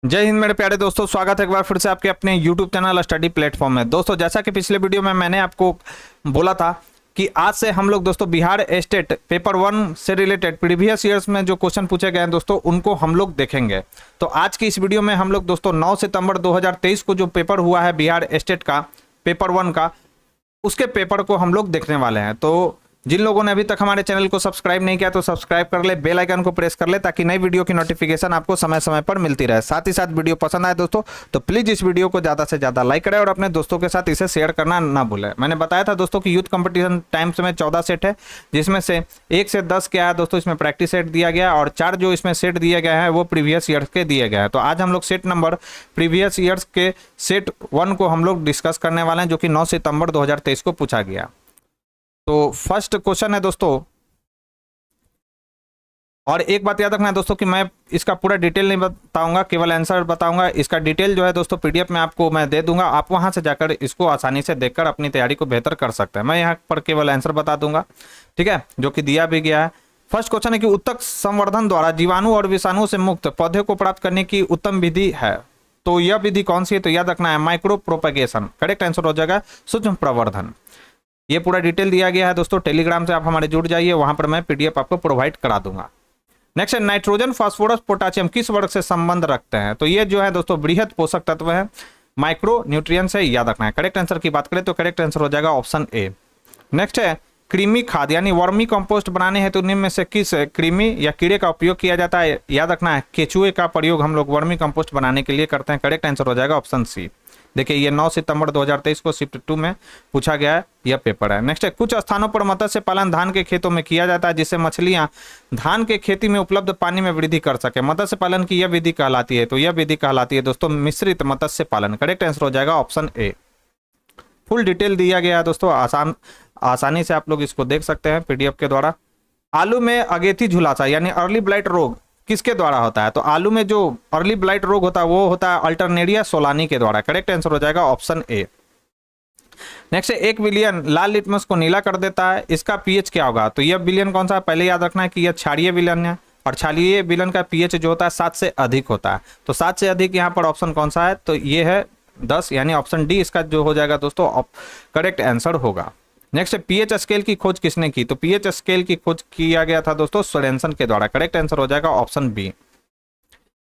जय हिंद मेरे प्यारे दोस्तों, स्वागत है एक बार फिर से आपके अपने YouTube चैनल स्टडी प्लेटफॉर्म में। दोस्तों, जैसा कि पिछले वीडियो में मैंने आपको बोला था कि आज से हम लोग दोस्तों बिहार स्टेट पेपर 1 से रिलेटेड प्रीवियस ईयर्स में जो क्वेश्चन पूछे गए हैं दोस्तों उनको हम लोग देखेंगे। तो आज की इस वीडियो में हम लोग दोस्तों 9 सितंबर 2023 को जो पेपर हुआ है बिहार स्टेट का पेपर 1 का, उसके पेपर को हम लोग देखने वाले हैं। तो जिन लोगों ने अभी तक हमारे चैनल को सब्सक्राइब नहीं किया तो सब्सक्राइब कर ले, बेल आइकन को प्रेस कर ले ताकि नई वीडियो की नोटिफिकेशन आपको समय समय पर मिलती रहे। साथ ही साथ वीडियो पसंद आए दोस्तों तो प्लीज इस वीडियो को ज़्यादा से ज़्यादा लाइक करें और अपने दोस्तों के साथ इसे शेयर करना ना भूलें। मैंने बताया था दोस्तों कि यूथ कंपटीशन टाइम्स में 14 सेट है, जिसमें से 1 से 10 क्या है दोस्तों इसमें प्रैक्टिस सेट दिया गया और 4 जो इसमें सेट दिए गए हैं वो प्रीवियस ईयर्स के दिए गए हैं। तो आज हम लोग सेट नंबर प्रीवियस ईयर्स के सेट 1 को हम लोग डिस्कस करने वाले हैं, जो कि 9 सितंबर 2023 को पूछा गया। तो फर्स्ट क्वेश्चन है दोस्तों, और एक बात याद रखना है दोस्तों कि मैं इसका पूरा डिटेल नहीं बताऊंगा, केवल आंसर बताऊंगा। इसका डिटेल जो है दोस्तों पीडीएफ में आपको मैं दे दूंगा, आप वहां से जाकर इसको आसानी से देखकर अपनी तैयारी को बेहतर कर सकते हैं। मैं यहाँ पर केवल आंसर बता दूंगा, ठीक है, जो कि दिया भी गया है। फर्स्ट क्वेश्चन है कि उत्तक संवर्धन द्वारा जीवाणु और विषाणु से मुक्त पौधे को प्राप्त करने की उत्तम विधि है, तो यह विधि कौन सी है? तो याद रखना है माइक्रो प्रोपेगेशन। करेक्ट आंसर हो जाएगा सूक्ष्म प्रवर्धन। ये पूरा डिटेल दिया गया है दोस्तों, टेलीग्राम से आप हमारे जुड़ जाइए, वहां पर मैं पीडीएफ आपको प्रोवाइड करा दूंगा। नेक्स्ट है नाइट्रोजन, फास्फोरस, पोटासियम किस वर्ग से संबंध रखते हैं? तो ये जो है दोस्तों बृहद पोषक तत्व है, माइक्रो न्यूट्रिएंट्स है, याद रखना है। करेक्ट आंसर की बात करें तो करेक्ट आंसर हो जाएगा ऑप्शन ए। नेक्स्ट है कृमि खाद यानी वर्मी कंपोस्ट बनाने हेतु निम्न में से किस कृमि या कीड़े का उपयोग किया जाता है? याद रखना है केचुए का प्रयोग हम लोग वर्मी कंपोस्ट बनाने के लिए करते हैं। करेक्ट आंसर हो जाएगा ऑप्शन सी। देखिए ये 9 सितंबर 2023 को शिफ्ट 2 में पूछा गया है, यह पेपर है। नेक्स्ट है कुछ स्थानों पर मत्स्य पालन धान के खेतों में किया जाता है जिससे मछलियां धान के खेती में उपलब्ध पानी में वृद्धि कर सके। मत्स्य पालन की यह विधि कहलाती है, तो यह विधि कहलाती है दोस्तों मिश्रित मत्स्य पालन। करेक्ट आंसर हो जाएगा ऑप्शन ए। फुल डिटेल दिया गया है दोस्तों, आसानी से आप लोग इसको देख सकते हैं पीडीएफ के द्वारा। आलू में अगेती झुलासा यानी अर्ली ब्लाइट रोग किसके द्वारा होता है? तो आलू में जो अर्ली ब्लाइट रोग होता है वो होता है अल्टरनेरिया सोलानी के द्वारा। करेक्ट आंसर हो जाएगा ऑप्शन ए। नेक्स्ट है 1 बिलियन लाल लिटमस को नीला कर देता है, इसका पीएच क्या होगा? तो यह बिलियन कौन सा है? पहले याद रखना है कि यह क्षारीय विलयन है और क्षारीय विलयन का पीएच जो होता है 7 से अधिक होता है। तो 7 से अधिक यहाँ पर ऑप्शन कौन सा है? तो ये है 10 यानी ऑप्शन डी इसका जो हो जाएगा दोस्तों करेक्ट आंसर होगा। नेक्स्ट है पीएच स्केल की खोज किसने की? तो पीएच स्केल की खोज किया गया था दोस्तों सोरेनसन के द्वारा। करेक्ट आंसर हो जाएगा ऑप्शन बी।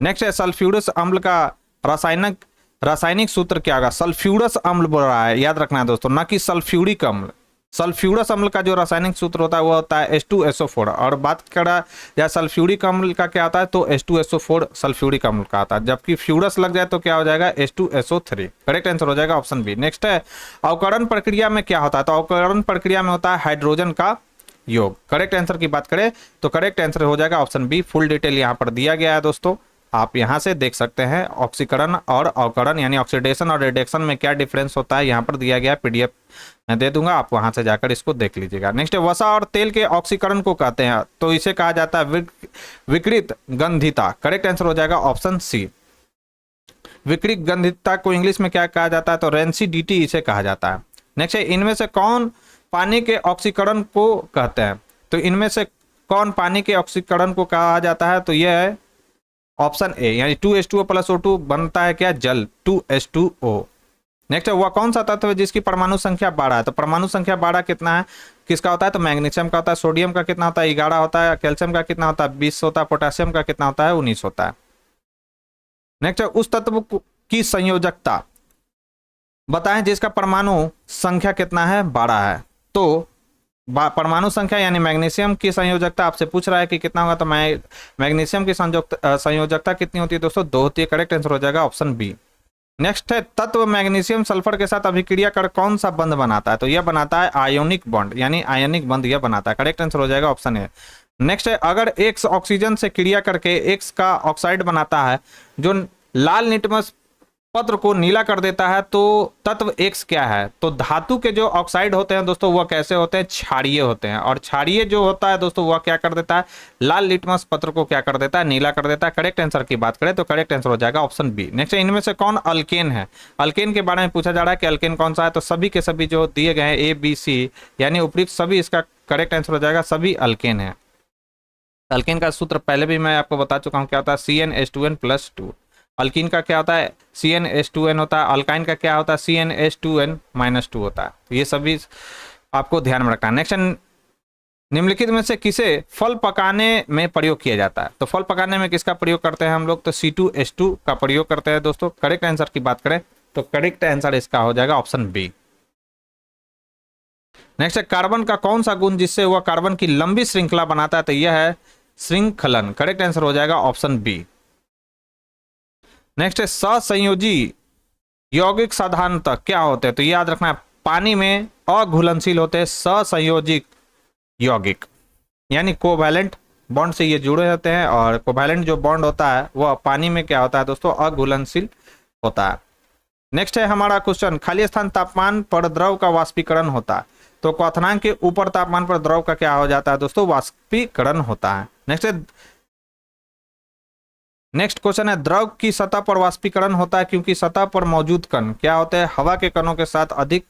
नेक्स्ट है सल्फ्यूरस अम्ल का रासायनिक सूत्र क्या होगा? सल्फ्यूरस अम्ल बोल रहा है, याद रखना है दोस्तों, ना कि सल्फ्यूरिक अम्ल। सल्फ्यूरस अम्ल का जो रासायनिक सूत्र होता है वो होता है H2SO4। और बात करा या सल्फ्यूरिक अम्ल का क्या आता है? तो H2SO4 सल्फ्यूरिक अम्ल का आता है, जबकि फ्यूरस लग जाए तो क्या हो जाएगा? H2SO3। करेक्ट आंसर हो जाएगा ऑप्शन बी। नेक्स्ट है अवकरण प्रक्रिया में क्या होता है? तो अवकरण प्रक्रिया में होता है हाइड्रोजन का योग। करेक्ट आंसर की बात करें तो करेक्ट आंसर हो जाएगा ऑप्शन बी। फुल डिटेल यहाँ पर दिया गया है दोस्तों, आप यहां से देख सकते हैं। ऑक्सीकरण और अवकरण यानी ऑक्सीडेशन और रिडक्शन में क्या डिफरेंस होता है यहाँ पर दिया गया, पीडीएफ मैं दे दूंगा, आप वहां से जाकर इसको देख लीजिएगा। नेक्स्ट है वसा और तेल के ऑक्सीकरण को कहते हैं, तो इसे कहा जाता है विकृत गंधिता। करेक्ट आंसर हो जाएगा ऑप्शन सी। विकृत गंधिता को इंग्लिश में क्या कहा जाता है? तो रेंसिडिटी इसे कहा जाता है। नेक्स्ट है इनमें से कौन पानी के ऑक्सीकरण को कहते हैं? तो इनमें से कौन पानी के ऑक्सीकरण को कहा जाता है? तो यह है ऑप्शन ए, यानी 2H2O + O2 बनता है क्या? जल, 2H2O। नेक्स्ट है वह कौन सा तत्व है जिसकी परमाणु संख्या 12 है? तो परमाणु संख्या 12 कितना है, किसका होता है? तो मैग्नीशियम का होता है। सोडियम का कितना होता है? 11 होता है। कैल्शियम का कितना होता है? 20 होता है। पोटेशियम का कितना होता है? 19 होता है। नेक्स्ट है उस तत्व की संयोजकता बताएं जिसका परमाणु संख्या कितना है? 12 है। तो परमाणु संख्या यानी मैग्नीशियम की संयोजकता आपसे पूछ रहा है कि कितना होगा, तो मैग्नीशियम की संयोजकता कितनी होती है दोस्तों? 2 होती है। करेक्ट आंसर हो जाएगा ऑप्शन बी। नेक्स्ट है तत्व मैग्नीशियम सल्फर के साथ अभिक्रिया कर कौन सा बंध बनाता है? तो यह बनाता है आयोनिक बॉन्ड, यानी आयनिक बंध यह बनाता है। करेक्ट आंसर हो जाएगा ऑप्शन ए। नेक्स्ट है अगर X ऑक्सीजन से क्रिया करके X का ऑक्साइड बनाता है जो लाल लिटमस पत्र को नीला कर देता है, तो तत्व X क्या है? तो धातु के जो ऑक्साइड होते हैं दोस्तों वह कैसे होते हैं? क्षारीय होते हैं। और क्षारीय जो होता है दोस्तों वह क्या कर देता है? लाल लिटमस पत्र को क्या कर देता है? नीला कर देता है। करेक्ट आंसर की बात करें तो करेक्ट आंसर हो जाएगा ऑप्शन बी। नेक्स्ट इनमें से कौन अल्केन है? अल्केन के बारे में पूछा जा रहा है कि अल्केन कौन सा है? तो सभी के सभी जो दिए गए हैं ABC यानी उपयुक्त सभी, इसका करेक्ट आंसर हो जाएगा सभी अल्केन है। अल्केन का सूत्र पहले भी मैं आपको बता चुका हूं क्या होता है? CnH2n+2। अल्कीन का क्या होता है CnH2n होता है, अल्काइन का क्या होता है CnH2n-2 होता है। तो ये सभी आपको ध्यान में रखना है। नेक्स्ट, निम्नलिखित में से किसे फल पकाने में प्रयोग किया जाता है? तो फल पकाने में किसका प्रयोग करते हैं हम लोग? तो C2H2 का प्रयोग करते हैं दोस्तों। करेक्ट आंसर की बात करें तो करेक्ट आंसर इसका हो जाएगा ऑप्शन बी। नेक्स्ट है, कार्बन का कौन सा गुण जिससे वह कार्बन की लंबी श्रृंखला बनाता है? तो यह है श्रृंखलन। करेक्ट आंसर हो जाएगा ऑप्शन बी। नेक्स्ट है, सहसंयोजी यौगिक साधारणतः क्या होते हैं? तो याद रखना है, पानी में अघुलनशील होते हैं सहसंयोजिक यौगिक, यानी कोवैलेंट बॉन्ड से ये जुड़े होते हैं, और कोवैलेंट जो बॉन्ड होता है वह पानी में क्या होता है दोस्तों? अघुलनशील होता है। नेक्स्ट है हमारा क्वेश्चन, खाली स्थान तापमान पर द्रव का वाष्पीकरण होता है। तो क्वथनांक के ऊपर तापमान पर द्रव का क्या हो जाता है दोस्तों? वाष्पीकरण होता है। नेक्स्ट क्वेश्चन है, द्रव की सतह पर वाष्पीकरण होता है क्योंकि सतह पर मौजूद कण क्या होते हैं? हवा के कणों के साथ अधिक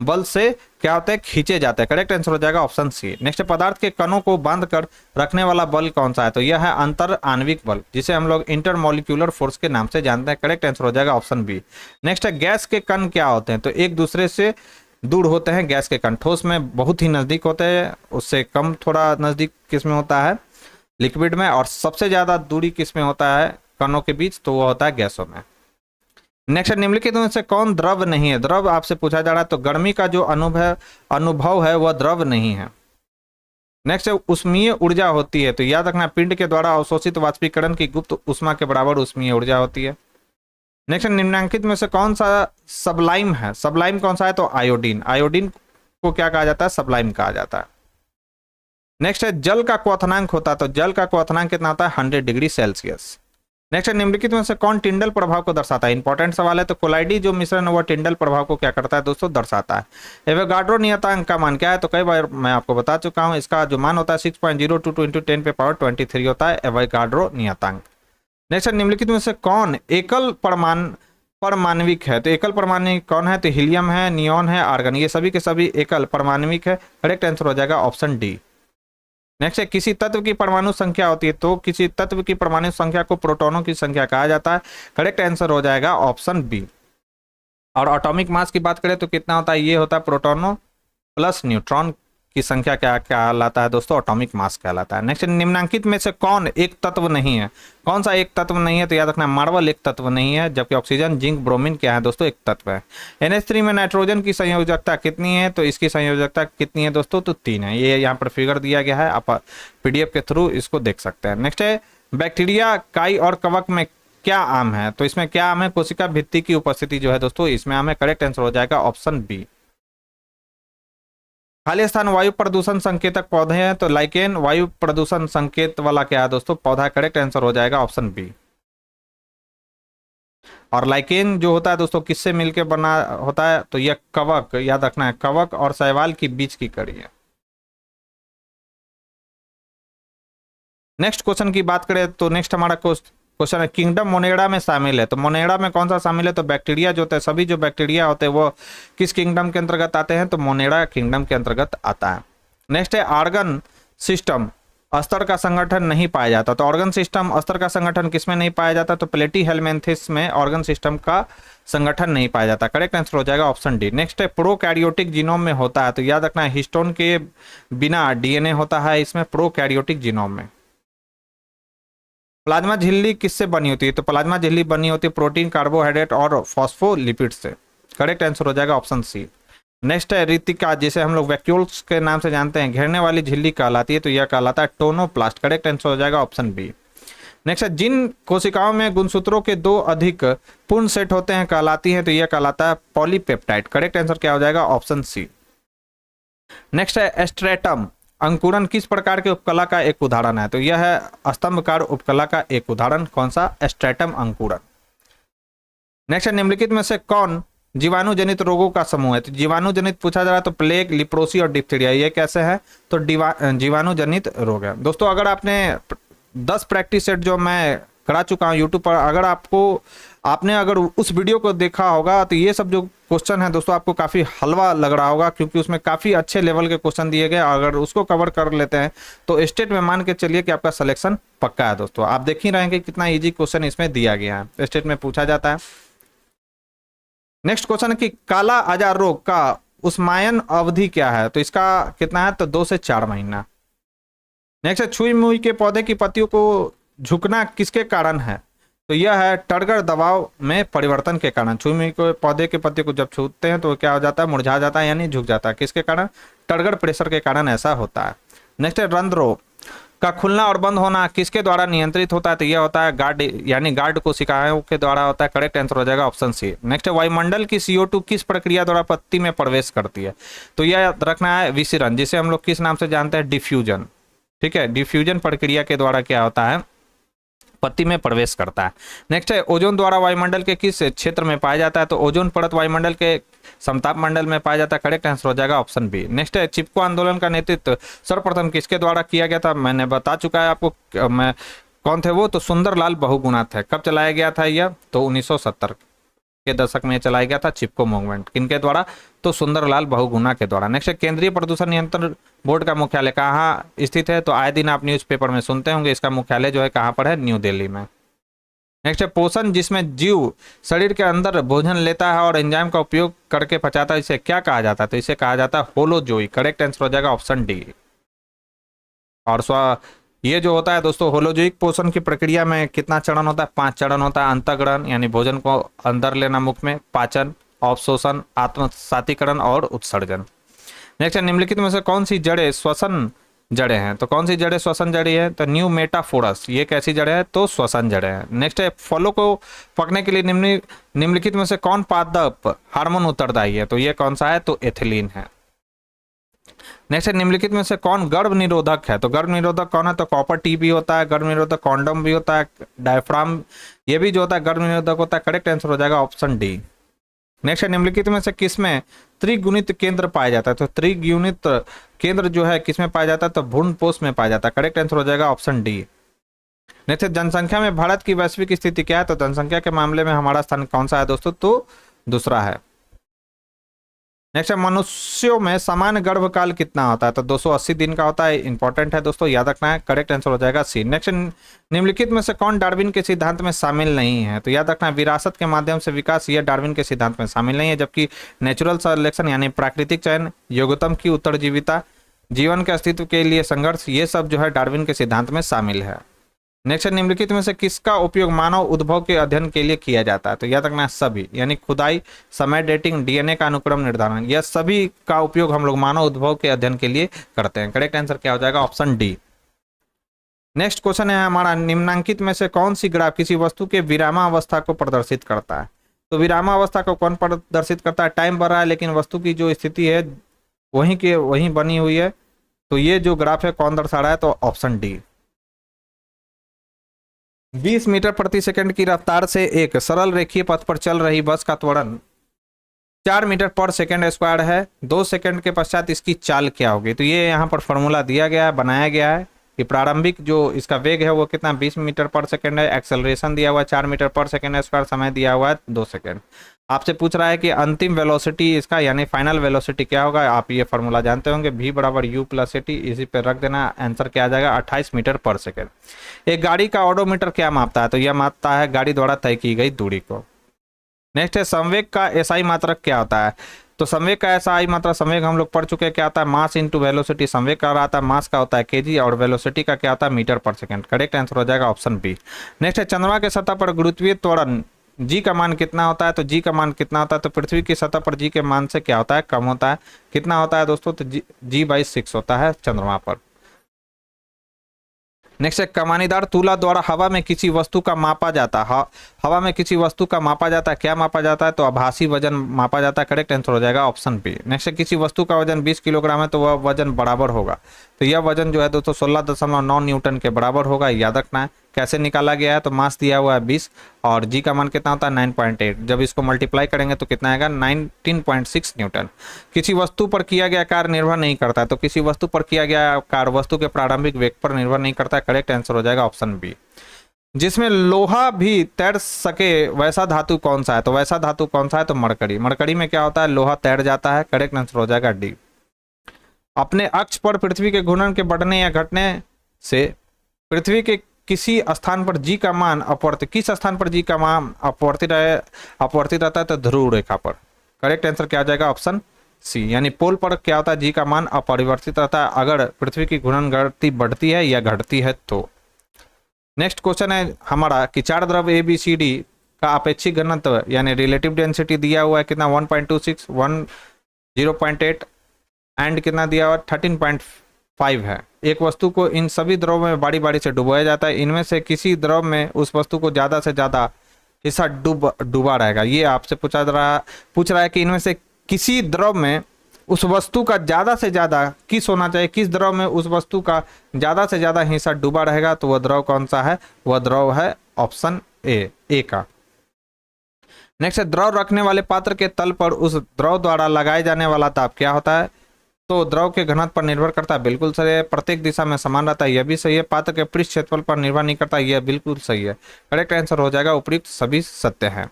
बल से क्या होते हैं? खींचे जाते हैं। करेक्ट आंसर हो जाएगा ऑप्शन सी। नेक्स्ट, पदार्थ के कणों को बांध कर रखने वाला बल कौन सा है? तो यह है अंतर आणविक बल, जिसे हम लोग इंटरमोलिक्यूलर फोर्स के नाम से जानते हैं। करेक्ट आंसर हो जाएगा ऑप्शन बी। नेक्स्ट है, गैस के कण क्या होते हैं? तो एक दूसरे से दूर होते हैं गैस के कण। ठोस में बहुत ही नजदीक होते हैं, उससे कम थोड़ा नजदीक किसमें होता है? लिक्विड में। और सबसे ज्यादा दूरी किसमें होता है कणों के बीच? तो वो होता है गैसों में। नेक्स्ट, निम्नलिखित में से कौन द्रव नहीं है? द्रव आपसे पूछा जा रहा है, तो गर्मी का जो अनुभव है वह द्रव नहीं है। नेक्स्ट, उष्मीय ऊर्जा होती है। तो याद रखना, पिंड के द्वारा अवशोषित वाष्पीकरण की गुप्त ऊष्मा के बराबर उष्मीय ऊर्जा होती है। नेक्स्ट, निम्नलिखित में से कौन सा सबलाइम है? सबलाइम कौन सा है? तो आयोडीन। आयोडीन को क्या कहा जाता है? सबलाइम कहा जाता है। नेक्स्ट है, जल का क्वथनांक होता है। तो जल का क्वथनांक कितना होता है? 100 डिग्री सेल्सियस। नेक्स्ट, निम्नलिखित में से कौन टिंडल प्रभाव को दर्शाता है? इंपॉर्टेंट सवाल है। तो कोलाइडी जो मिश्रण है वह टिंडल प्रभाव को क्या करता है दोस्तों? दर्शाता है। एवोगाड्रो नियतांक का मान क्या है? तो कई बार मैं आपको बता चुका हूं, इसका जो मान होता है 6.022 × 10 पे पावर 23 होता है एवोगाड्रो नियतांक। नेक्स्ट, निम्नलिखित में से कौन एकल परमाणविक है? तो एकल परमाणविक कौन है? तो हीलियम है, नियॉन है, आर्गन। ये सभी के सभी एकल परमाणविक है। करेक्ट आंसर हो जाएगा ऑप्शन डी। नेक्स्ट है, किसी तत्व की परमाणु संख्या होती है। तो किसी तत्व की परमाणु संख्या को प्रोटॉनों की संख्या कहा जाता है। करेक्ट आंसर हो जाएगा ऑप्शन बी। और एटॉमिक मास की बात करें तो कितना होता है? ये होता है प्रोटॉनों प्लस न्यूट्रॉन की संख्या क्या कहलाता है दोस्तों? एटॉमिक मास कहलाता है। नेक्स्ट, निम्नांकित में से कौन एक तत्व नहीं है? कौन सा एक तत्व नहीं है? तो याद रखना, मार्बल एक तत्व नहीं है, जबकि ऑक्सीजन, जिंक, ब्रोमीन क्या है दोस्तों? एक तत्व है। NH3 में नाइट्रोजन की संयोजकता कितनी है? तो इसकी संयोजकता कितनी है दोस्तों? तो 3 है। ये यहाँ पर फिगर दिया गया है, आप PDF के थ्रू इसको देख सकते हैं। नेक्स्ट है, बैक्टीरिया, काई और कवक में क्या आम है? तो इसमें क्या आम है? कोशिका भित्ति की उपस्थिति जो है दोस्तों, इसमें आम है। करेक्ट आंसर हो जाएगा ऑप्शन बी। खाली स्थान वायु प्रदूषण संकेतक पौधे हैं। तो लाइकेन वायु प्रदूषण संकेत वाला क्या है दोस्तों? पौधा। करेक्ट आंसर हो जाएगा ऑप्शन बी। और लाइकेन जो होता है दोस्तों किससे मिलकर बना होता है? तो यह कवक, याद रखना है, कवक और शैवाल की बीच की कड़ी है। नेक्स्ट क्वेश्चन की बात करें तो नेक्स्ट हमारा क्वेश्चन है, किंगडम मोनेडा में शामिल है। तो मोनेडा में कौन सा शामिल है? तो बैक्टीरिया जो होते हैं, सभी जो बैक्टीरिया होते हैं वो किस किंगडम के अंतर्गत आते हैं? तो मोनेडा किंगडम के अंतर्गत आता है। नेक्स्ट है, ऑर्गन सिस्टम स्तर का संगठन नहीं पाया जाता। तो ऑर्गन सिस्टम स्तर का संगठन किसमें नहीं पाया जाता? तो प्लेटीहेल्मिन्थेस में ऑर्गन सिस्टम का संगठन नहीं पाया जाता। करेक्ट आंसर हो जाएगा ऑप्शन डी। नेक्स्ट है, प्रोकैरियोटिक जीनोम में होता है। तो याद रखना है, हिस्टोन के बिना DNA होता है इसमें प्रोकैरियोटिक जीनोम में। प्लाज्मा झिल्ली किससे बनी होती है? तो प्लाज्मा झिल्ली बनी होती है प्रोटीन, कार्बोहाइड्रेट और फॉस्फोलिपिड से। करेक्ट आंसर हो जाएगा ऑप्शन सी। नेक्स्ट है, रितिका, जिसे हम लोग वैक्यूल्स के नाम से जानते हैं, घेरने वाली झिल्ली कहलाती है। तो यह कहलाता है टोनोप्लास्ट। करेक्ट आंसर हो जाएगा ऑप्शन बी। नेक्स्ट है, जिन कोशिकाओं में गुणसूत्रों के 2 अधिक पूर्ण सेट होते हैं कहलाती हैं। तो यह कहलाता है पॉलीपेप्टाइड। करेक्ट आंसर क्या हो जाएगा? Option C. नेक्स्ट है, एस्ट्रेटम अंकुरन किस प्रकार के उपकला का एक उदाहरण है? तो यह है स्तंभकार उपकला का एक उदाहरण। कौन सा? एस्ट्रेटम अंकुरन। नेक्स्ट है, निम्नलिखित में से कौन जीवाणु जनित रोगों का समूह है? तो जीवाणु जनित पूछा जा रहा है, तो प्लेग, लिप्रोसी और डिप्थीरिया, ये कैसे है? तो जीवाणु जनित रोग है। दोस्तों अगर आपने 10 प्रैक्टिस सेट जो मैं करा चुका हूँ यूट्यूब पर। अगर आपने अगर उस वीडियो को देखा होगा तो ये सब जो क्वेश्चन है दोस्तों आपको काफ़ी हलवा लग रहा होगा, क्योंकि उसमें काफ़ी अच्छे लेवल के क्वेश्चन दिए गए। अगर उसको कवर कर लेते हैं तो स्टेट में मान के चलिए कि आपका सिलेक्शन पक्का है दोस्तों। आप देख ही रहे हैं कि कितना ईजी क्वेश्चन इसमें दिया गया है, स्टेट में पूछा जाता है। नेक्स्ट क्वेश्चन है कि काला आजार रोग का उस्मायन अवधि क्या है, तो इसका कितना है, तो 2 से 4 महीना। नेक्स्ट है छुई मुई के पौधे की पत्तियों को झुकना किसके कारण है, तो यह है टड़गर दबाव में परिवर्तन के कारण। छुई मुई के पौधे के पत्ते को जब छूते हैं तो क्या हो जाता है, मुरझा जाता है यानी झुक जाता है। किसके कारण, टड़गर प्रेशर के कारण ऐसा होता है। नेक्स्ट है रंध्रों का खुलना और बंद होना किसके द्वारा नियंत्रित होता है, तो यह होता है गार्ड यानी गार्ड कोशिकाओं के द्वारा होता है। करेक्ट आंसर हो जाएगा ऑप्शन सी। नेक्स्ट है वायुमंडल की CO2 किस प्रक्रिया द्वारा पत्ती में प्रवेश करती है, तो यह याद रखना है विसिरण, जिसे हम लोग किस नाम से जानते हैं, डिफ्यूजन। ठीक है, डिफ्यूजन प्रक्रिया के द्वारा क्या होता है, पत्ती में प्रवेश करता है। नेक्स्ट है ओजोन द्वारा वायुमंडल के किस क्षेत्र में पाया जाता है, तो ओजोन परत वायुमंडल के समताप मंडल में पाया जाता है। करेक्ट आंसर हो जाएगा ऑप्शन बी। नेक्स्ट है चिपको आंदोलन का नेतृत्व सर्वप्रथम किसके द्वारा किया गया था, मैंने बता चुका है आपको, मैं कौन थे वो, तो सुंदरलाल बहुगुणा थे। कब चलाया गया था यह, तो 1970 के दशक में चलाया गया था चिपको मूवमेंट। किनके द्वारा, तो सुंदरलाल बहुगुणा के द्वारा। नेक्स्ट है केंद्रीय प्रदूषण नियंत्रण बोर्ड का मुख्यालय कहाँ स्थित है, तो आए दिन आप न्यूज़पेपर में सुनते होंगे, इसका मुख्यालय जो है कहाँ पर है, न्यू दिल्ली में। नेक्स्ट है पोषण जिसमें जीव शरीर के अंदर भोजन लेता है और एंजाइम का उपयोग करके पचाता है, इसे क्या कहा जाता है, तो इसे कहा जाता है होलोजोई। करेक्ट आंसर हो जाएगा ऑप्शन डी। और ये जो होता है दोस्तों होलोजोइक पोषण की प्रक्रिया में कितना चरण होता है, 5 चरण होता है। अंतःग्रहण यानी भोजन को अंदर लेना मुख में, पाचन, अवशोषण, आत्मसातीकरण और उत्सर्जन। नेक्स्ट है निम्नलिखित में से कौन सी जड़ें श्वसन जड़ें हैं, तो कौन सी जड़ें श्वसन जड़ी है, तो न्यू मेटाफोरस, ये कैसी जड़ें है, तो श्वसन जड़ें हैं। नेक्स्ट है फलों को पकने के लिए निम्नलिखित में से कौन पादप हार्मोन उत्तरदायी है, तो ये कौन सा है, तो एथिलीन है। नेक्स्ट है निम्नलिखित में से कौन गर्भ निरोधक है, तो गर्भ निरोधक कौन है, तो कॉपर टी भी होता है, गर्भ निरोधक कॉन्डम भी होता है, डायफ्राम ये भी जो होता है गर्भ निरोधक होता है। करेक्ट आंसर हो जाएगा ऑप्शन डी। नेक्स्ट है निम्नलिखित में से किसमें त्रिगुणित केंद्र पाया जाता है, तो त्रिगुणित केंद्र जो है किसमें पाया जाता है, तो भ्रूणपोष में पाया जाता है। करेक्ट आंसर हो जाएगा ऑप्शन डी। नेक्स्ट है जनसंख्या में भारत की वैश्विक स्थिति क्या है, तो जनसंख्या के मामले में हमारा स्थान कौन सा है दोस्तों, तो दूसरा है। नेक्स्ट है मनुष्यों में सामान्य गर्भकाल कितना होता है, तो 280 दिन का होता है। इंपॉर्टेंट है दोस्तों, याद रखना है। करेक्ट आंसर हो जाएगा सी। नेक्स्ट निम्नलिखित में से कौन डार्विन के सिद्धांत में शामिल नहीं है, तो याद रखना है विरासत के माध्यम से विकास, यह डार्विन के सिद्धांत में शामिल नहीं है। जबकि नेचुरल सिलेक्शन यानी प्राकृतिक चयन, योग्यतम की उत्तरजीविता, जीवन के अस्तित्व के लिए संघर्ष, ये सब जो है डार्विन के सिद्धांत में शामिल है। नेक्स्ट निम्नलिखित में से किसका उपयोग मानव उद्भव के अध्ययन के लिए किया जाता है, तो याद रखना है सभी, यानी खुदाई, समय डेटिंग, DNA का अनुक्रम निर्धारण, यह सभी का उपयोग हम लोग मानव उद्भव के अध्ययन के लिए करते हैं। करेक्ट आंसर क्या हो जाएगा, ऑप्शन डी। नेक्स्ट क्वेश्चन है हमारा निम्नांकित में से कौन सी ग्राफ किसी वस्तु के विरामावस्था को प्रदर्शित करता है, तो विरामावस्था को कौन प्रदर्शित करता है, टाइम बढ़ रहा है लेकिन वस्तु की जो स्थिति है वहीं बनी हुई है, तो ये जो ग्राफ है कौन दर्शा रहा है, तो ऑप्शन डी। 20 मीटर प्रति सेकंड की रफ्तार से एक सरल रेखीय पथ पर चल रही बस का त्वरण 4 मीटर पर सेकंड स्क्वायर है। 2 सेकंड के पश्चात इसकी चाल क्या होगी, तो ये यहाँ पर फॉर्मूला दिया गया है, बनाया गया है कि प्रारंभिक जो इसका वेग है वो कितना 20 मीटर पर सेकंड है, एक्सेलरेशन दिया हुआ है 4 मीटर पर सेकंड स्क्वायर, समय दिया हुआ है 2 सेकंड। आपसे पूछ रहा है कि अंतिम वेलोसिटी इसका यानी फाइनल वेलोसिटी क्या होगा, आप ये फॉर्मूला जानते होंगे, v बराबर u प्लस टी, इसी पे रख देना, आंसर क्या आ जाएगा 28 मीटर पर सेकंड। एक गाड़ी का ऑडोमीटर क्या मापता है, तो यह मापता है गाड़ी द्वारा तय की गई दूरी को। नेक्स्ट है संवेग का एसआई मात्रक क्या होता है, तो संवेग का एसआई मात्रक, संवेग हम लोग पढ़ चुके हैं क्या आता है, मास इंटू वेलोसिटी। संवेग का रहा था मास का होता है केजी और वेलोसिटी का क्या होता है, मीटर पर सेकंड। करेक्ट आंसर हो जाएगा ऑप्शन बी। नेक्स्ट है चंद्रमा के सतह पर गुरुत्वीय त्वरण जी का मान कितना होता है, तो जी का मान कितना होता है, तो पृथ्वी की सतह पर जी के मान से क्या होता है, कम होता है। कितना होता है दोस्तों, तो G/6 होता है चंद्रमा पर। नेक्स्ट है कमानीदार तुला द्वारा हवा में किसी वस्तु का मापा जाता है, हवा में किसी वस्तु का मापा जाता है, क्या मापा जाता है, तो आभासी वजन मापा जाता है। करेक्ट आंसर हो जाएगा ऑप्शन बी। नेक्स्ट है किसी वस्तु का वजन 20 किलोग्राम है तो वह वजन बराबर होगा, तो यह वजन जो है दोस्तों 16.9 न्यूटन के बराबर होगा, याद रखना है। कैसे निकाला गया है, तो मास दिया हुआ है 20 और जी का मान कितना होता है 9.8, जब इसको मल्टीप्लाई करेंगे तो कितना आएगा 19.6 न्यूटन। किसी वस्तु पर किया गया कार्य निर्भर नहीं करता है, तो किसी वस्तु पर किया गया कार्य वस्तु के प्रारंभिक वेग पर निर्भर नहीं करता है। करेक्ट आंसर हो जाएगा ऑप्शन बी। जिसमें लोहा भी तैर सके वैसा धातु कौन सा है? तो वैसा धातु कौन सा है? तो मरकरी। मरकरी में क्या होता है? लोहा तैर जाता है। करेक्ट आंसर हो जाएगा डी। अपने अक्ष पर पृथ्वी के घूर्णन के बढ़ने या घटने से पृथ्वी के किसी स्थान पर जी का मान अपवर्तित, किस स्थान पर जी का मान अपवर्तित रहता है? तो ध्रुव रेखा पर। करेक्ट आंसर क्या आ जाएगा? ऑप्शन सी, यानी पोल पर क्या होता है? जी का मान अपरिवर्तित रहता है अगर पृथ्वी की घूर्णन गति बढ़ती है या घटती है तो। नेक्स्ट क्वेश्चन है हमारा कि चार द्रव ए बी सी डी का अपेक्षिक घनत्व यानी रिलेटिव डेंसिटी दिया हुआ है कितना? 1.26, 0.8 एंड कितना दिया हुआ? 13.5 है। एक वस्तु को इन सभी द्रव में बारी बारी से डुबाया जाता है, इनमें से किसी द्रव में उस वस्तु को ज्यादा से ज्यादा हिस्सा डूबा रहेगा। ये आपसे पूछ रहा है कि इनमें से किसी द्रव में उस वस्तु का ज्यादा से ज्यादा किस होना चाहिए, किस द्रव में उस वस्तु का ज्यादा से ज्यादा हिस्सा डूबा रहेगा? तो वह द्रव कौन सा है? वह द्रव है ऑप्शन ए का। नेक्स्ट है द्रव रखने वाले पात्र के तल पर उस द्रव द्वारा लगाए जाने वाला दाब क्या होता है? तो द्रव के घनत्व पर निर्भर करता है। बिल्कुल सही है। प्रत्येक दिशा में समान रहता है। यह भी सही है। पात्र के पृष्ठ क्षेत्रफल पर निर्भर नहीं करता। यह बिल्कुल सही है। करेक्ट आंसर हो जाएगा उपयुक्त सभी सत्य हैं।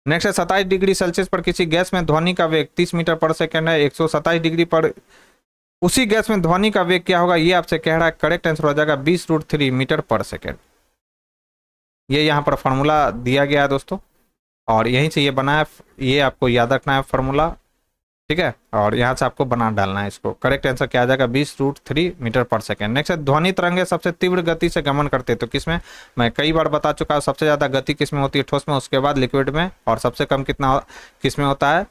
नेक्स्ट है 27 डिग्री सेल्सियस पर किसी गैस में ध्वनि का वेग 30 मीटर पर सेकंड है। 127 डिग्री पर उसी गैस में ध्वनि का वेग क्या होगा? ये आपसे कह रहा है। करेक्ट आंसर हो जाएगा 20√3 मीटर पर सेकंड। ये यहाँ पर फॉर्मूला दिया गया है दोस्तों, और यहीं से ये बना है। ये आपको याद रखना है फॉर्मूला, ठीक है, और यहाँ से आपको बना डालना है इसको। करेक्ट आंसर क्या आ जाएगा? 20√3 मीटर पर सेकेंड। नेक्स्ट है ध्वनि तरंगे सबसे तीव्र गति से गमन करते हैं तो किसमें? मैं कई बार बता चुका हूँ। सबसे ज्यादा गति किसमें होती है? ठोस में, उसके बाद लिक्विड में, और सबसे कम कितना किसमें होता है?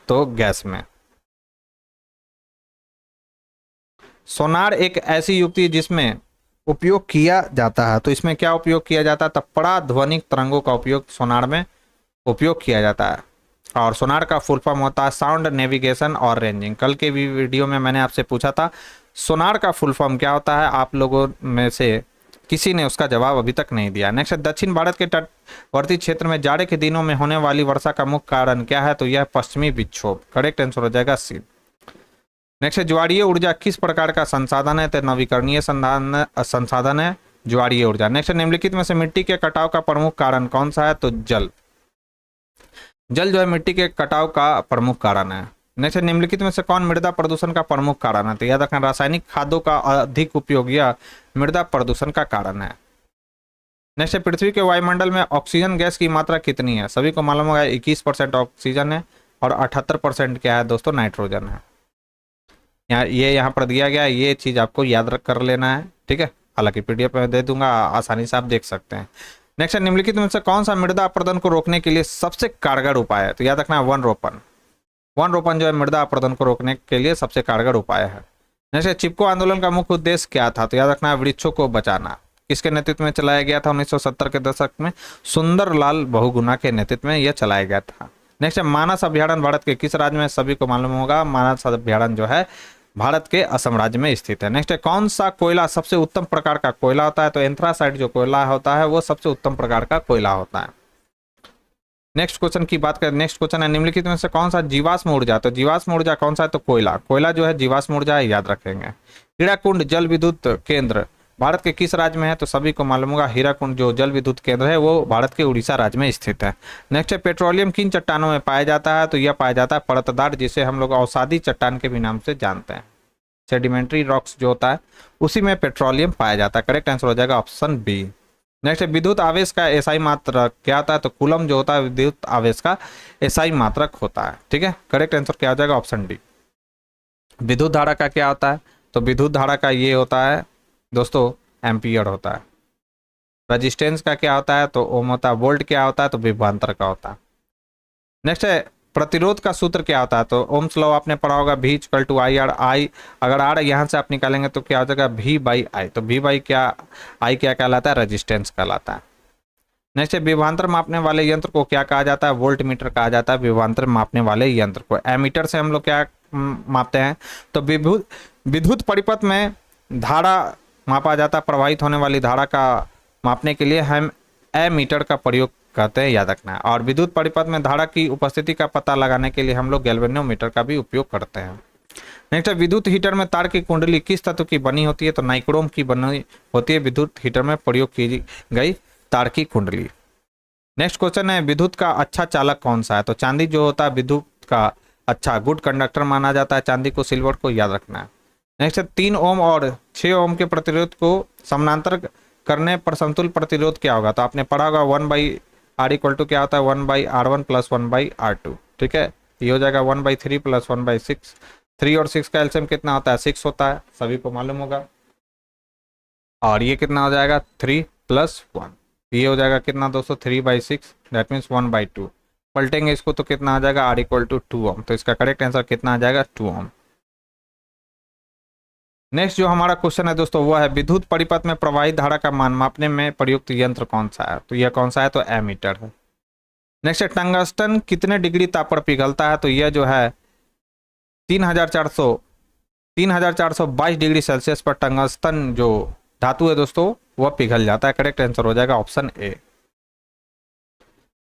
तो गैस में। सोनार एक ऐसी युक्ति है जिसमें उपयोग किया जाता है, तो इसमें क्या उपयोग किया जाता है? तो पराध्वनिक तरंगों का उपयोग सोनार में उपयोग किया जाता है। और सोनार का फुल फॉर्म होता है साउंड नेविगेशन और रेंजिंग। कल के भी वीडियो में मैंने आपसे पूछा था सोनार का फुल फॉर्म क्या होता है, आप लोगों में से किसी ने उसका जवाब अभी तक नहीं दिया। नेक्स्ट, दक्षिण भारत के तटवर्ती क्षेत्र में जाड़े के दिनों में होने वाली वर्षा का मुख्य कारण क्या है? तो यह पश्चिमी विक्षोभ। करेक्ट आंसर हो जाएगा सी। नेक्स्ट, ज्वारीय ऊर्जा किस प्रकार का संसाधन है? तो नवीकरणीय संसाधन है ज्वारीय ऊर्जा। नेक्स्ट, निम्नलिखित में से मिट्टी के कटाव का प्रमुख कारण कौन सा है? तो जल। जल जो है मिट्टी के कटाव का प्रमुख कारण है। नेक्स्ट, निम्नलिखित में से कौन मृदा प्रदूषण का प्रमुख कारण है? तो याद रखना रासायनिक खादों का अधिक उपयोग यह मृदा प्रदूषण का कारण है। नेक्स्ट, पृथ्वी के वायुमंडल में ऑक्सीजन गैस की मात्रा कितनी है? सभी को मालूम होगा 21% ऑक्सीजन है और 78% क्या है दोस्तों? नाइट्रोजन है। यहाँ पर दिया गया है, ये चीज आपको याद कर लेना है, ठीक है। हालांकि पीडीएफ में दे दूंगा, आसानी से आप देख सकते हैं। नेक्स्ट, निम्नलिखित में से कौन सा मृदा अपरदन को रोकने के लिए सबसे कारगर उपाय है? तो याद रखना वन रोपण। वन रोपण जो है मृदा अपरदन को रोकने के लिए सबसे कारगर उपाय है। नेक्स्ट, चिपको आंदोलन का मुख्य उद्देश्य क्या था? तो याद रखना वृक्षों को बचाना। किसके नेतृत्व में चलाया गया था? 1970 के दशक में सुंदरलाल बहुगुणा के नेतृत्व में यह चलाया गया था। नेक्स्ट, मानस अभ्यारण्य भारत के किस राज्य में? सभी को मालूम होगा मानस अभ्यारण्य जो है भारत के असम राज्य में स्थित है। नेक्स्ट, कौन सा कोयला सबसे उत्तम प्रकार का कोयला होता है? तो एंथ्रासाइट जो कोयला होता है वो सबसे उत्तम प्रकार का कोयला होता है। नेक्स्ट क्वेश्चन की बात करें। नेक्स्ट क्वेश्चन है निम्नलिखित में से कौन सा जीवाश्म ऊर्जा? तो जीवाश्म ऊर्जा कौन सा है? तो कोयला। कोयला जो है जीवाश्म ऊर्जा है, याद रखेंगे। हीराकुंड जल विद्युत केंद्र भारत के किस राज्य में है? तो सभी को मालूम होगा हीराकुंड जो जल विद्युत केंद्र है वो भारत के उड़ीसा राज्य में स्थित है। नेक्स्ट, पेट्रोलियम किन चट्टानों में पाया जाता है? तो यह पाया जाता है परतदार, जिसे हम लोग अवसादी चट्टान के भी नाम से जानते हैं। सेडिमेंट्री रॉक्स जो होता है उसी में पेट्रोलियम पाया जाता है। करेक्ट आंसर हो जाएगा ऑप्शन बी। नेक्स्ट, विद्युत आवेश का एसआई मात्रक क्या होता है? तो कूलम जो होता है विद्युत आवेश का एसआई मात्रक होता है, ठीक है। करेक्ट आंसर क्या हो जाएगा? Option D. विद्युत धारा का क्या होता है? तो विद्युत धारा का ये होता है दोस्तों एम्पियर होता है। रजिस्टेंस का क्या होता है? तो ओम होता है। वोल्ट क्या होता है? तो विभवांतर का होता है। नेक्स्ट है प्रतिरोध का सूत्र क्या होता है? तो ओम्स लॉ आपने पढ़ा होगा, V = IR। आई अगर आर यहाँ से आप निकालेंगे तो क्या हो जाएगा? V/I। तो V/I क्या, I क्या कहलाता है? रेजिस्टेंस कहलाता है। नेक्स्ट है विभवांतर मापने वाले यंत्र को क्या कहा जाता है? वोल्ट मीटर कहा जाता है विभवांतर मापने वाले यंत्र को। एमीटर से हम लोग क्या मापते हैं? तो विद्युत परिपथ में धारा मापा जाता है। प्रवाहित होने वाली धारा का मापने के लिए हम एमीटर का प्रयोग कहते हैं, याद रखना है। और विद्युत परिपथ में धारा की उपस्थिति का पता लगाने के लिए हम लोग गैल्वेनोमीटर का भी उपयोग करते हैं। नेक्स्ट है विद्युत हीटर में तार की कुंडली किस तत्व की बनी होती है? तो नाइक्रोम की बनी होती है विद्युत हीटर में प्रयोग की गई तार की कुंडली। नेक्स्ट क्वेश्चन है विद्युत का अच्छा चालक कौन सा है? तो चांदी जो होता है विद्युत का अच्छा गुड कंडक्टर माना जाता है, चांदी को, सिल्वर को याद रखना है। नेक्स्ट है 3 ओम और 6 ओम के प्रतिरोध को समानांतर करने पर समतुल्य प्रतिरोध क्या होगा? तो आपने पढ़ा होगा 1/R इक्वल टू क्या होता है 1/R1 प्लस 1/R2। ठीक है, ये हो जाएगा 1/3 प्लस 1/6। 3 और 6 का एलसीएम कितना होता है? 6 होता है, सभी को मालूम होगा। और ये कितना हो जाएगा 3 + 1, ये हो जाएगा कितना दोस्तों 3/6, दैट मीन्स 1/2। पलटेंगे इसको तो कितना आ जाएगा R इक्वल टू 2 ओम। तो इसका करेक्ट आंसर कितना आ जाएगा 2 ओम। नेक्स्ट जो हमारा क्वेश्चन है दोस्तों वो है विद्युत परिपथ में प्रवाहित धारा का मान मापने में प्रयुक्त यंत्र कौन सा है? तो यह कौन सा है? तो एमीटर है। नेक्स्ट है टंगस्टन कितने डिग्री ताप पर पिघलता है? तो यह जो है 3422 डिग्री सेल्सियस पर टंगस्टन जो धातु है दोस्तों वह पिघल जाता है। करेक्ट आंसर हो जाएगा ऑप्शन ए।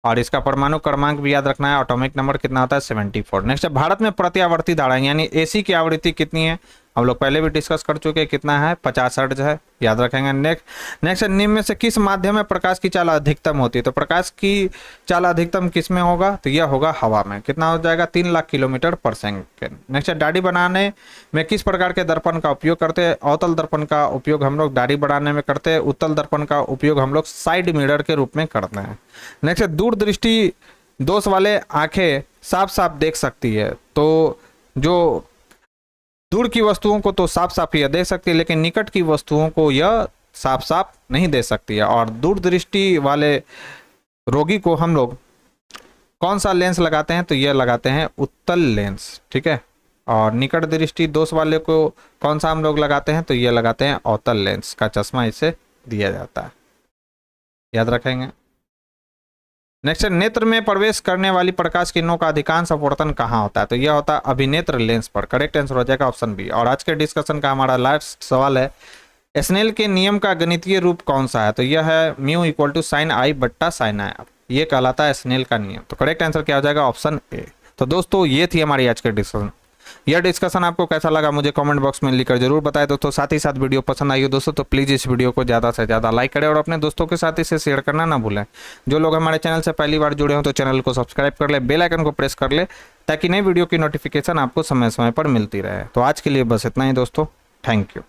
और इसका परमाणु क्रमांक भी याद रखना है, एटॉमिक नंबर कितना होता है 74। नेक्स्ट है भारत में प्रत्यावर्ती धारा यानी एसी की आवृत्ति कितनी है? हम लोग पहले भी डिस्कस कर चुके हैं, कितना है 50 हर्ट्ज है, याद रखेंगे। नेक्स्ट निम्न में से किस माध्यम में प्रकाश की चाल अधिकतम होती है? तो प्रकाश की चाल अधिकतम किस में होगा? तो यह होगा हवा में। कितना हो जाएगा 3 लाख किलोमीटर पर सेकेंड। नेक्स्ट है दाढ़ी बनाने में किस प्रकार के दर्पण का उपयोग करते हैं? अवतल दर्पण का उपयोग हम लोग दाढ़ी बढ़ाने में करते हैं, उत्तल दर्पण का उपयोग हम लोग साइड मिरर के रूप में करते हैं। नेक्स्ट है दूरदृष्टि दोष वाले आंखें साफ साफ देख सकती है, तो जो दूर की वस्तुओं को तो साफ साफ यह देख सकती है, लेकिन निकट की वस्तुओं को यह साफ साफ नहीं देख सकती है। और दूरदृष्टि वाले रोगी को हम लोग कौन सा लेंस लगाते हैं? तो यह लगाते हैं उत्तल लेंस। ठीक है, और निकट दृष्टि दोष वाले को कौन सा हम लोग लगाते हैं? तो यह लगाते हैं अवतल लेंस का चश्मा इसे दिया जाता है, याद रखेंगे। नेक्स्ट नेत्र में प्रवेश करने वाली प्रकाश किरणों का अधिकांश अपवर्तन कहाँ होता है? तो यह होता है अभिनेत्र लेंस पर। करेक्ट आंसर हो जाएगा ऑप्शन बी। और आज के डिस्कशन का हमारा लास्ट सवाल है स्नेल के नियम का गणितीय रूप कौन सा है? तो यह है mu equal to sin I बट्टा sin I, ये कहलाता है स्नेल का नियम। तो करेक्ट आंसर क्या हो जाएगा ऑप्शन ए। तो दोस्तों ये थी हमारी आज के डिस्कशन। यह डिस्कशन आपको कैसा लगा मुझे कमेंट बॉक्स में लिखकर जरूर बताएं दोस्तों। साथ ही साथ वीडियो पसंद आई हो दोस्तों तो प्लीज़ इस वीडियो को ज़्यादा से ज़्यादा लाइक करें और अपने दोस्तों के साथ इसे शेयर करना ना भूलें। जो लोग हमारे चैनल से पहली बार जुड़े हो तो चैनल को सब्सक्राइब कर ले, बेल आइकन को प्रेस कर ले, ताकि नई वीडियो की नोटिफिकेशन आपको समय समय पर मिलती रहे। तो आज के लिए बस इतना ही दोस्तों, थैंक यू।